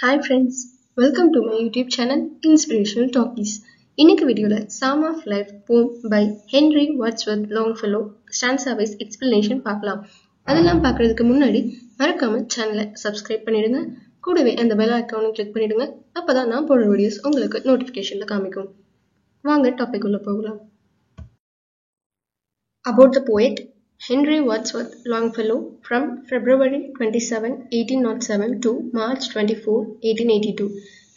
Hi friends, welcome to my YouTube channel Inspirational Talkies. இன்னைக்கு வீடியோல Psalm of Life poem by Henry Wadsworth Longfellow stanza wise explanation பார்க்கலாம். அதெல்லாம் பார்க்கிறதுக்கு முன்னாடி மறக்காம சேனலை சப்ஸ்கிரைப் பண்ணிடுங்க. கூடவே அந்த பெல் ஐகானை கிளிக் பண்ணிடுங்க. அப்பதான் நான் போடுற வீடியோஸ் உங்களுக்கு நோட்டிபிகேஷன்ல காமிக்கும். வாங்க டாபிக் உள்ள போகலாம். About the poet Henry Wadsworth Longfellow from February 27, 1807 to March 24, 1882.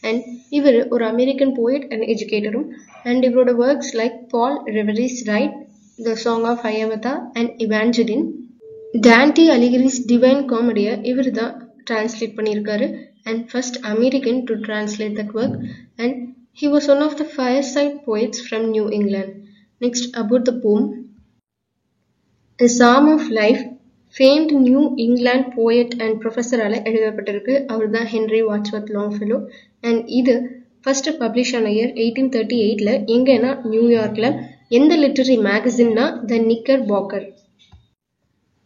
And இவர் ஒரு American poet and educator and இவரோட works like Paul Revere's Ride, The Song of Hiawatha and Evangeline, Dante Alighieri's Divine Comedy இவர் தான் translate பண்ணியிருக்காரு and first American to translate that work, and he was one of the fireside poets from New England. Next, about the poem. A Psalm of Life, famed New England poet and professor ஆல எழுதப்பட்டிருக்கு. அவர் தான் Henry Wadsworth Longfellow. And இது first publish ஆன year 1838ல எங்கன்னா நியூயார்க்ல. எந்த லிட்டரரி மேகசின்னா த நிக்கர் பாக்கர்.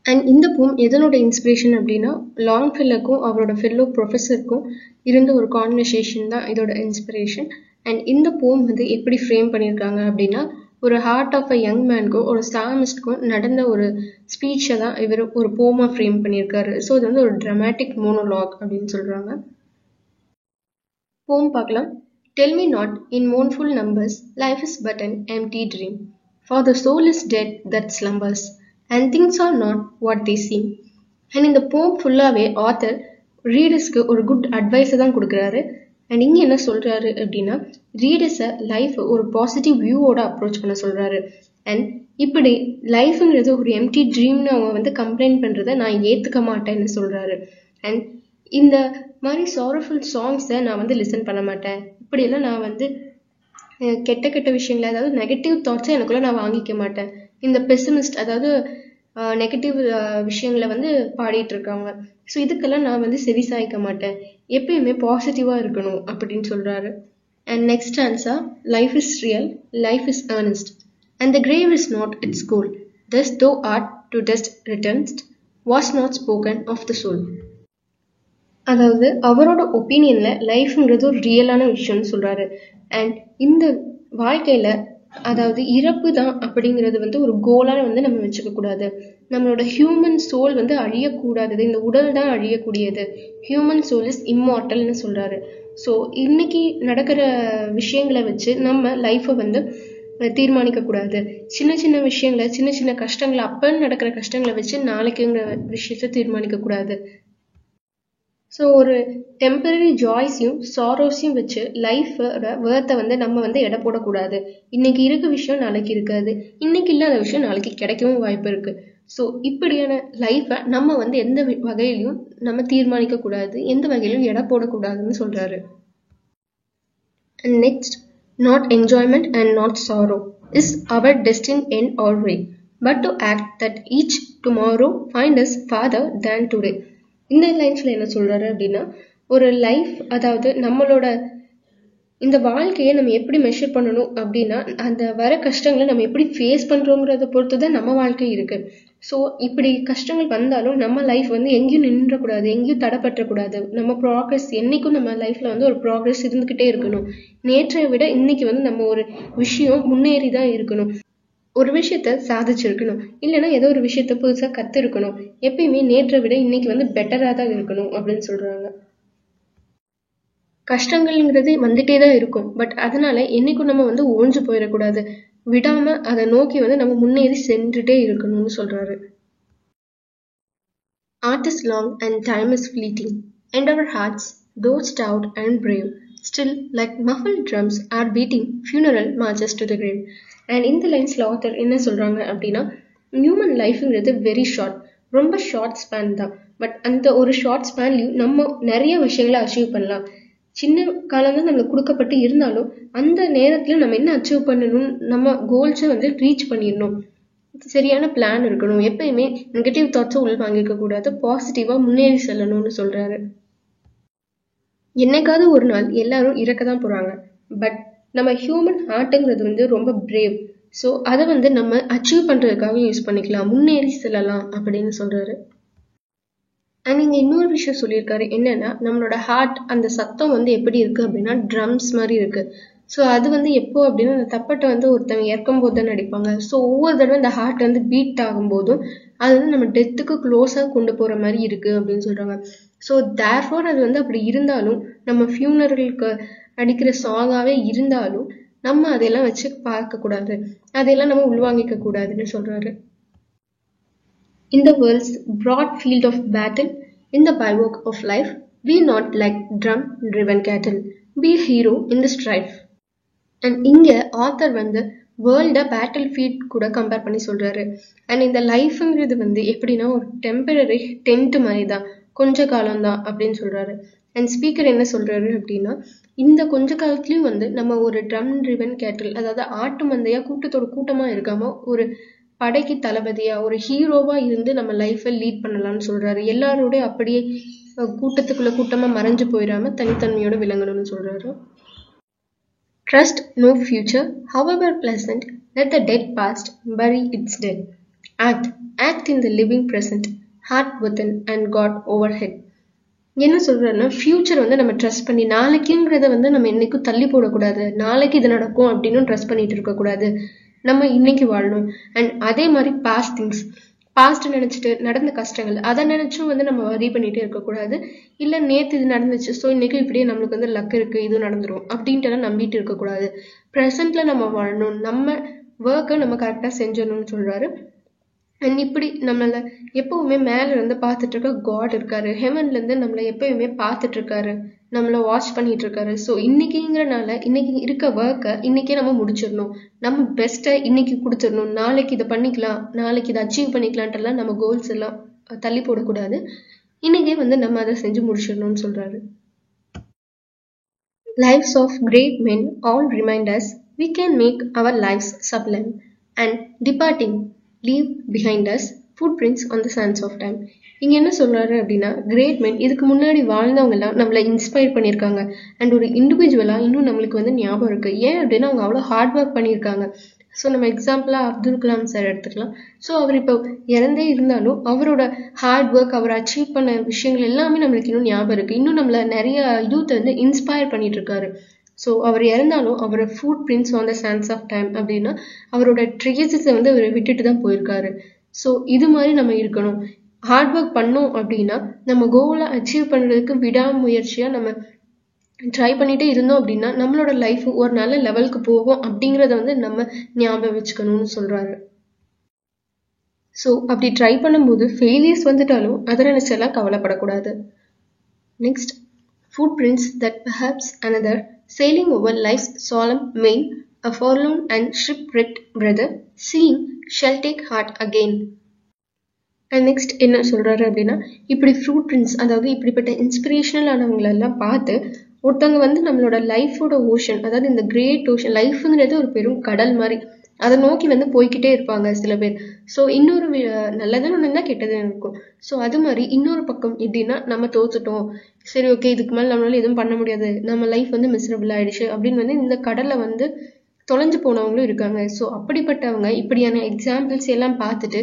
அண்ட் இந்த போம் எதனோட இன்ஸ்பிரேஷன் அப்படின்னா லாங்ஃபெல்லோக்கும் அவரோட ஃபெல்லோ ப்ரொஃபஸருக்கும் இருந்த ஒரு கான்வர்சேஷன் தான் இதோட இன்ஸ்பிரேஷன். அண்ட் இந்த போம் வந்து எப்படி ஃப்ரேம் பண்ணியிருக்காங்க அப்படின்னா ஒரு ஹார்ட் ஆஃப் அ யங் மேனுக்கும் ஒரு சாமிஸ்ட்க்கும் நடந்த ஒரு ஸ்பீச்சை தான் இவர் ஒரு போமா ஃப்ரேம் பண்ணியிருக்காரு. ஸோ இது வந்து ஒரு ட்ராமாட்டிக் மோனோலாக் அப்படின்னு சொல்றாங்க. போம் பார்க்கலாம். Tell me not in mournful numbers, life is but an empty dream. For the soul is dead that slumbers, and things are not what they seem. And இந்த போம் ஃபுல்லாவே ஆத்தர் ரீடர்ஸ்க்கு ஒரு குட் அட்வைஸை தான் கொடுக்குறாரு. அண்ட் இங்கே என்ன சொல்றாரு அப்படின்னா ரீடர்ஸை லைஃப் ஒரு பாசிட்டிவ் வியூவோட அப்ரோச் பண்ண சொல்றாரு. அண்ட் இப்படி லைஃப்ங்கிறது ஒரு எம்டி ட்ரீம்னு அவங்க வந்து கம்ப்ளைண்ட் பண்றதை நான் ஏத்துக்க மாட்டேன்னு சொல்றாரு. அண்ட் இந்த மாதிரி சாரஃபுல் சாங்ஸை நான் வந்து லிசன் பண்ண மாட்டேன். இப்படியெல்லாம் நான் வந்து கெட்ட கெட்ட விஷயங்களை அதாவது நெகட்டிவ் தாட்ஸை எனக்குள்ள நான் வாங்கிக்க மாட்டேன். இந்த பெசிமிஸ்ட் அதாவது நெகட்டிவ் விஷயங்களை வந்து பாடிட்டு இருக்காங்க. ஸோ இதுக்கெல்லாம் நான் வந்து செவி சாய்க்க மாட்டேன். எப்பயுமே பாசிட்டிவா இருக்கணும் அப்படின்னு சொல்றாரு. And next answer, life is real, life is earnest, and the grave is not its goal, thus thou art to dust returned, was not spoken of the soul. அதாவது அவரோட ஒப்பீனியன்ல லைஃப்ங்கிறது ஒரு ரியலான விஷயம்னு சொல்றாரு. அண்ட் இந்த வாழ்க்கையில அதாவது இறப்பு தான் அப்படிங்கிறது வந்து ஒரு கோலான வந்து நம்ம வச்சுக்க கூடாது. நம்மளோட ஹியூமன் சோல் வந்து அழியக்கூடாதது, இந்த உடல் தான் அழியக்கூடியது. ஹியூமன் சோல் இஸ் இம்மார்டல்னு சொல்றாரு. ஸோ இன்னைக்கு நடக்கிற விஷயங்களை வச்சு நம்ம லைஃபை வந்து தீர்மானிக்க கூடாது. சின்ன சின்ன விஷயங்களை சின்ன சின்ன கஷ்டங்களை அப்ப நடக்கிற கஷ்டங்களை வச்சு நாளைக்குங்கிற விஷயத்த தீர்மானிக்க கூடாது. ஸோ ஒரு டெம்பரரி ஜாய்ஸையும் சாரோஸையும் வச்சு லைஃபோட வேர்த்தை வந்து நம்ம வந்து எடை போடக்கூடாது. இன்னைக்கு இருக்க விஷயம் நாளைக்கு இருக்காது, இன்னைக்கு இல்லாத விஷயம் நாளைக்கு கிடைக்கவும் வாய்ப்பு இருக்கு. ஸோ இப்படியான லைஃபை நம்ம வந்து எந்த வகையிலையும் நம்ம தீர்மானிக்க கூடாது, எந்த வகையிலும் எடை போடக்கூடாதுன்னு சொல்றாரு. And next, not enjoyment and not sorrow is our destined end or way, but to act that each tomorrow find us farther than today. இந்த லைன்ஸ்ல என்ன சொல்றாரு அப்படின்னா ஒரு லைஃப் அதாவது நம்மளோட இந்த வாழ்க்கையை நம்ம எப்படி மெஷர் பண்ணணும் அப்படின்னா அந்த வர கஷ்டங்களை நம்ம எப்படி ஃபேஸ் பண்றோங்கிறத பொறுத்து தான் நம்ம வாழ்க்கை இருக்கு. ஸோ இப்படி கஷ்டங்கள் வந்தாலும் நம்ம லைஃப் வந்து எங்கேயும் நின்றக்கூடாது, எங்கேயும் தடைப்பற்றக்கூடாது. நம்ம ப்ராக்ரஸ் என்னைக்கும் நம்ம லைஃப்ல வந்து ஒரு ப்ராக்ரஸ் இருந்துகிட்டே இருக்கணும். நேற்றை விட இன்னைக்கு வந்து நம்ம ஒரு விஷயம் முன்னேறி தான் இருக்கணும், ஒரு விஷயத்த சாதிச்சிருக்கணும், இல்லைன்னா ஏதோ ஒரு விஷயத்த புதுசா கத்துருக்கணும். எப்பயுமே நேற்றை விட இன்னைக்கு வந்து பெட்டரா தான் இருக்கணும் அப்படின்னு சொல்றாங்க. கஷ்டங்கள்ங்கிறது வந்துட்டே தான் இருக்கும், பட் அதனால என்னைக்கும் நம்ம வந்து ஓஞ்சு போயிடக்கூடாது. விடாம அதை நோக்கி வந்து நம்ம முன்னேறி சென்றுட்டே இருக்கணும்னு சொல்றாரு. Art is long and time is fleeting, and our hearts, though stout and brave, still like muffled drums are beating funeral marches to the grave. And இந்த லைன்ஸ்ல ஆத்தர் என்ன சொல்றாங்க அப்படின்னா ஹியூமன் லைஃப்ங்கிறது வெரி ஷார்ட், ரொம்ப ஷார்ட் ஸ்பேன் தான். But அந்த ஒரு short ஸ்பேன்லையும் நம்ம நிறைய விஷயங்களை அச்சீவ் பண்ணலாம். சின்ன காலம் தான் நம்மளுக்கு கொடுக்கப்பட்டு இருந்தாலும் அந்த நேரத்துல நம்ம என்ன அச்சீவ் பண்ணணும், நம்ம கோல்ஸை வந்து ரீச் பண்ணிடணும். சரியான பிளான் இருக்கணும், எப்பயுமே நெகட்டிவ் தாட்ஸை உள் வாங்கிக்க கூடாது, பாசிட்டிவா முன்னேறி செல்லணும்னு சொல்றாரு. என்னைக்காவது ஒரு நாள் எல்லாரும் இறக்கதான் போறாங்க, பட் நம்ம ஹியூமன் ஹார்ட்டுங்கிறது வந்து ரொம்ப பிரேவ். ஸோ அதை வந்து நம்ம அச்சீவ் பண்றதுக்காக யூஸ் பண்ணிக்கலாம், முன்னேறி செல்லலாம் அப்படின்னு சொல்றாரு. அண்ட் இங்கே இன்னொரு விஷயம் சொல்லியிருக்காரு என்னன்னா, நம்மளோட ஹார்ட் அந்த சத்தம் வந்து எப்படி இருக்கு அப்படின்னா ட்ரம்ஸ் மாதிரி இருக்கு. ஸோ அது வந்து எப்போ அப்படின்னா அந்த தப்பட்டை வந்து ஒருத்தவங்க இறக்கும் போது தான் அடிப்பாங்க. ஸோ ஒவ்வொரு தடவை இந்த ஹார்ட் வந்து பீட் ஆகும்போதும் அது வந்து நம்ம டெத்துக்கு க்ளோஸாக கொண்டு போகிற மாதிரி இருக்கு அப்படின்னு சொல்றாங்க. ஸோ தேர்ஃபோர் அது வந்து அப்படி இருந்தாலும் நம்ம ஃபியூனரலுக்கு அடிக்கிற சாங்காகவே இருந்தாலும் நம்ம அதையெல்லாம் வச்சு பார்க்கக்கூடாது, அதையெல்லாம் நம்ம உள்வாங்கிக்க கூடாதுன்னு சொல்றாரு. In the world's broad field of battle, in the bivouac of life, be not like drum-driven cattle. Be a hero in the strife. And இங்க ஆத்தர் வந்து வேர்ல்ட பேட்டில் ஃபீல்ட் கூட கம்பேர் பண்ணி சொல்றாரு. அண்ட் இந்த லைஃப்ங்கிறது வந்து எப்படின்னா ஒரு டெம்பரரி டென்ட் மாதிரி தான், கொஞ்ச காலம் தான் அப்படின்னு சொல்றாரு. அண்ட் ஸ்பீக்கர் என்ன சொல்றாரு அப்படின்னா, இந்த கொஞ்ச காலத்துலயும் வந்து நம்ம ஒரு ட்ரம் ட்ரிவன் கேட்டில், அதாவது ஆட்டு மந்தையா கூட்டத்தோட கூட்டமா இருக்காம ஒரு படைக்கு தளபதியா ஒரு ஹீரோவா இருந்து நம்ம லைஃபை லீட் பண்ணலாம்னு சொல்றாரு. எல்லாரோட அப்படியே கூட்டத்துக்குள்ள கூட்டமா மறைஞ்சு போயிடாம தனித்தன்மையோட விளங்கணும்னு சொல்றாரு. Trust no future, however pleasant, let the dead past bury its dead. Act in the living present, heart within and God overhead. என்ன சொல்றாருன்னா, ஃபியூச்சர் வந்து நம்ம ட்ரஸ்ட் பண்ணி நாளைக்குங்கிறத வந்து நம்ம என்னைக்கும் தள்ளி போடக்கூடாது, நாளைக்கு இது நடக்கும் அப்படின்னு ட்ரஸ்ட் பண்ணிட்டு இருக்கக்கூடாது, நம்ம இன்னைக்கு வாழணும். அண்ட் அதே மாதிரி பாஸ்ட் நினைச்சிட்டு நடந்த கஷ்டங்கள் அதை நினைச்சும் வந்து நம்ம வரி பண்ணிட்டே இருக்கக்கூடாது. இல்லை நேற்று இது நடந்துச்சு ஸோ இன்னைக்கு இப்படியே நம்மளுக்கு வந்து லக் இருக்கு இது நடந்துரும் அப்படின்ட்டு நம்பிட்டு இருக்கக்கூடாது. ப்ரெசென்ட்ல நம்ம வாழணும், நம்ம ஒர்க்கை நம்ம கரெக்டாக செஞ்சிடணும்னு சொல்றாரு. அண்ட் இப்படி நம்மளை எப்பவுமே மேல இருந்து பார்த்துட்டு இருக்க காட் இருக்காரு, ஹெவன்ல இருந்து நம்மளை எப்பவுமே பார்த்துட்டு இருக்காரு, நம்மளை வாட்ச் பண்ணிட்டு இருக்காரு. ஸோ இன்னைக்குங்கிறனால இன்னைக்கு இருக்க ஒர்க்கை இன்னைக்கே நம்ம முடிச்சிடணும், நம்ம பெஸ்ட்டை இன்னைக்கு கொடுத்துடணும், நாளைக்கு இதை பண்ணிக்கலாம், நாளைக்கு இதை அச்சீவ் பண்ணிக்கலான்ட்டுலாம் நம்ம கோல்ஸ் எல்லாம் தள்ளி போடக்கூடாது, இன்னைக்கே வந்து நம்ம அதை செஞ்சு முடிச்சிடணும்னு சொல்றாரு. Lives of great men all remind us we can make our lives sublime, and departing leave behind us footprints on the sands of time. இங்க என்ன சொல்றாரு அப்படின்னா, கிரேட் மென் இதுக்கு முன்னாடி வாழ்ந்தவங்க எல்லாம் நம்மளை இன்ஸ்பயர் பண்ணியிருக்காங்க. அண்ட் ஒரு இண்டிவிஜுவலா இன்னும் நம்மளுக்கு வந்து ஞாபகம் இருக்கு. ஏன் அப்படின்னா அவங்க அவ்வளோ ஹார்ட் ஒர்க் பண்ணியிருக்காங்க. ஸோ நம்ம எக்ஸாம்பிளா அப்துல் கலாம் சார் எடுத்துக்கலாம். ஸோ அவர் இப்போ இறந்தே இருந்தாலும் அவரோட ஹார்ட் ஒர்க், அவர் அச்சீவ் பண்ண விஷயங்கள் எல்லாமே நம்மளுக்கு இன்னும் ஞாபகம் இருக்கு. இன்னும் நம்மள நிறைய யூத்தை வந்து இன்ஸ்பயர் பண்ணிட்டு இருக்காரு. ஸோ அவர் இறந்தாலும் அவரோட footprints on the sands of time அப்படின்னா அவரோட ட்ரேசஸை வந்து அவர் விட்டுட்டு தான் போயிருக்காரு. ஸோ இது மாதிரி நம்ம இருக்கணும். ஹார்ட் ஒர்க் பண்ணோம் அப்படின்னா நம்ம கோலை அச்சீவ் பண்ணுறதுக்கு விடாமுயற்சியாக நம்ம ட்ரை பண்ணிட்டே இருந்தோம் அப்படின்னா நம்மளோட லைஃப் ஒரு நல்ல லெவலுக்கு போகும் அப்படிங்கிறத வந்து நம்ம ஞாபகம் வச்சுக்கணும்னு சொல்கிறாரு. ஸோ அப்படி ட்ரை பண்ணும்போது ஃபெயிலியர்ஸ் வந்துட்டாலும் அதை நினைச்செல்லாம் கவலைப்படக்கூடாது. Next, footprints that perhaps another sailing over life's solemn main, a forlorn and shipwrecked brother seeing shall take heart again. And next என்ன சொல்றாரு அப்படின்னா, இப்படி ஃப்ரூட் பிரிண்ட்ஸ், அதாவது இப்படிப்பட்ட இன்ஸ்பிரேஷனல் ஆனவங்களெல்லாம் பார்த்து ஒருத்தவங்க வந்து நம்மளோட லைஃபோட ஓஷன், அதாவது இந்த கிரேட் ஓஷன், லைஃப்ங்கிறது ஒரு பெரும் கடல் மாதிரி, அதை நோக்கி வந்து போய்கிட்டே இருப்பாங்க சில பேர். ஸோ இன்னொரு நல்லதுன்னு ஒன்று தான் கெட்டதுன்னு இருக்கும். ஸோ அது மாதிரி இன்னொரு பக்கம் எப்படின்னா, நம்ம தோத்துட்டோம், சரி ஓகே இதுக்கு மேலே நம்மளால எதுவும் பண்ண முடியாது, நம்ம லைஃப் வந்து மிசரபிள் ஆயிடுச்சு அப்படின்னு வந்து இந்த கடலை வந்து தொலைஞ்சு போனவங்களும் இருக்காங்க. ஸோ அப்படிப்பட்டவங்க இப்படியான எக்ஸாம்பிள்ஸ் எல்லாம் பார்த்துட்டு,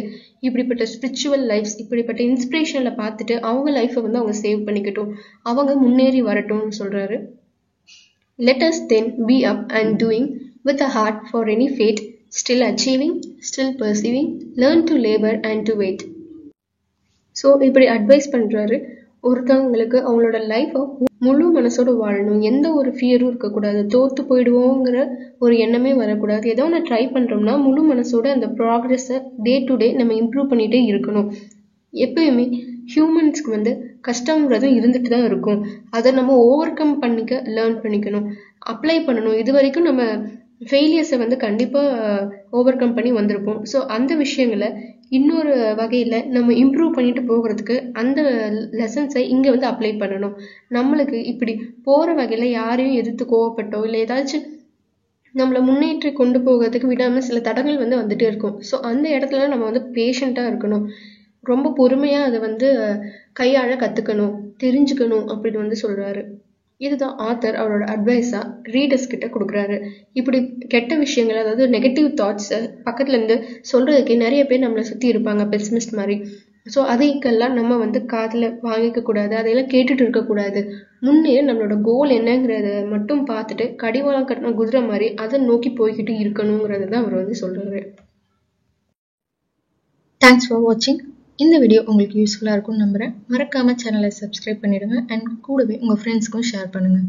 இப்படிப்பட்ட ஸ்பிரிச்சுவல் லைஃப்ஸ், இப்படிப்பட்ட இன்ஸ்பிரேஷன்ல பார்த்துட்டு அவங்க லைஃப்பை வந்து அவங்க சேவ் பண்ணிக்கட்டும், அவங்க முன்னேறி வரட்டும்னு சொல்றாரு. Let us then be up and doing with a heart for any fate, still achieving, still perceiving, learn to labor and to wait. So இப்படி அட்வைஸ் பண்றாரு. ஒருத்தவங்களுக்கு அவங்களோட லைஃப்பை முழு மனசோட வாழணும், எந்த ஒரு ஃபியரும் இருக்கக்கூடாது, தோத்து போயிடுவோங்கிற ஒரு எண்ணமே வரக்கூடாது. ஏதோ ஒன்று ட்ரை பண்றோம்னா முழு மனசோட அந்த ப்ராக்ரெஸை டே டு டே நம்ம இம்ப்ரூவ் பண்ணிட்டே இருக்கணும். எப்பயுமே ஹியூமன்ஸ்க்கு வந்து கஷ்டங்கிறதும் இருந்துட்டு தான் இருக்கும், அதை நம்ம ஓவர் கம் பண்ணிக்க லேர்ன் பண்ணிக்கணும், அப்ளை பண்ணணும். இது வரைக்கும் நம்ம ஃபெயிலியர்ஸை வந்து கண்டிப்பாக ஓவர் கம் பண்ணி வந்திருப்போம். ஸோ அந்த விஷயங்களை இன்னொரு வகையில் நம்ம இம்ப்ரூவ் பண்ணிட்டு போகிறதுக்கு அந்த லெசன்ஸை இங்கே வந்து அப்ளை பண்ணணும். நம்மளுக்கு இப்படி போகிற வகையில் யாரையும் எதிர்த்து கோவப்பட்டோ இல்லை ஏதாச்சும் நம்மளை முன்னேற்றி கொண்டு போகிறதுக்கு விடாமல் சில தடங்கள் வந்து வந்துட்டே இருக்கும். ஸோ அந்த இடத்துல நம்ம வந்து பேஷண்ட்டாக இருக்கணும், ரொம்ப பொறுமையாக அதை வந்து கையாள கற்றுக்கணும், தெரிஞ்சுக்கணும் அப்படின்னு வந்து சொல்கிறாரு. இதுதான் ஆத்தர் அவரோட அட்வைஸா ரீடர்ஸ் கிட்ட கொடுக்குறாரு. இப்படி கெட்ட விஷயங்கள், அதாவது நெகட்டிவ் தாட்ஸை பக்கத்துல இருந்து சொல்றதுக்கு நிறைய பேர் நம்மளை சுத்தி இருப்பாங்க, பெசிமிஸ்ட் மாதிரி. ஸோ அதைக்கெல்லாம் நம்ம வந்து காதில் வாங்கிக்க கூடாது, அதையெல்லாம் கேட்டுட்டு இருக்கக்கூடாது. முன்னே நம்மளோட கோல் என்னங்கிறத மட்டும் பார்த்துட்டு கடிவாளம் கட்டின குதிரை மாதிரி அதை நோக்கி போய்கிட்டு இருக்கணுங்கிறது தான் அவர் வந்து சொல்றாரு. தேங்க்ஸ் ஃபார் வாட்சிங். இந்த வீடியோ உங்களுக்கு யூஸ்ஃபுல்லாக இருக்கும்னு நம்புகிறேன். மறக்காமல் சேனலை சப்ஸ்கிரைப் பண்ணிடுங்க அண்ட் கூடவே உங்கள் ஃப்ரெண்ட்ஸ்க்கும் ஷேர் பண்ணுங்கள்.